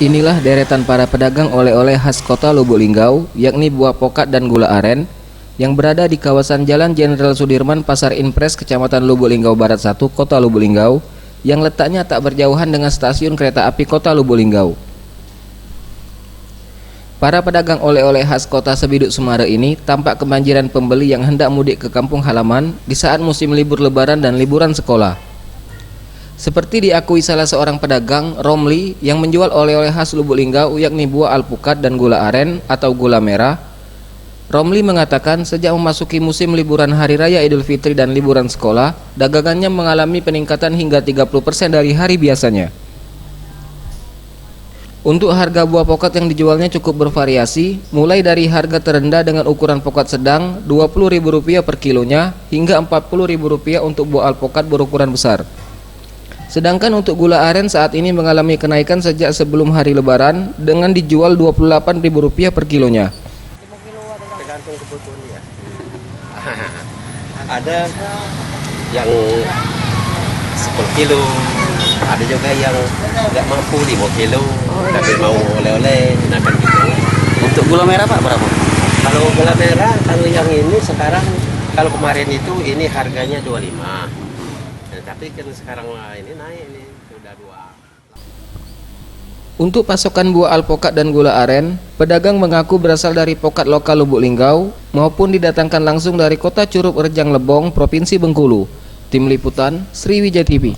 Inilah deretan para pedagang oleh-oleh khas kota Lubuk Linggau, yakni buah pokat dan gula aren, yang berada di kawasan Jalan Jenderal Sudirman, Pasar Impres, Kecamatan Lubuk Linggau Barat 1, Kota Lubuk Linggau, yang letaknya tak berjauhan dengan stasiun kereta api Kota Lubuk Linggau. Para pedagang oleh-oleh khas kota Sebiduk Semara ini tampak kebanjiran pembeli yang hendak mudik ke kampung halaman di saat musim libur lebaran dan liburan sekolah. Seperti diakui salah seorang pedagang, Romli, yang menjual oleh-oleh khas Lubuk Linggau yakni buah alpukat dan gula aren atau gula merah. Romli mengatakan sejak memasuki musim liburan Hari Raya Idul Fitri dan liburan sekolah, dagangannya mengalami peningkatan hingga 30% dari hari biasanya. Untuk harga buah pokat yang dijualnya cukup bervariasi, mulai dari harga terendah dengan ukuran pokat sedang Rp20.000 per kilonya hingga Rp40.000 untuk buah alpukat berukuran besar. Sedangkan untuk gula aren saat ini mengalami kenaikan sejak sebelum hari lebaran dengan dijual Rp28.000 per kilonya. Tergantung kebutuhan ya. Ada yang 10 kilo, ada juga yang nggak mampu 5 kilo, tapi mau oleh-oleh, nah kan gitu. Untuk gula merah Pak berapa? Kalau gula merah, kalau yang ini sekarang, kalau kemarin itu ini harganya 25. Tapi kan sekarang ini naik ini sudah 2. Untuk pasokan buah alpukat dan gula aren, pedagang mengaku berasal dari pokat lokal Lubuk Linggau maupun didatangkan langsung dari kota Curup Rejang Lebong, Provinsi Bengkulu. Tim Liputan Sriwijaya TV.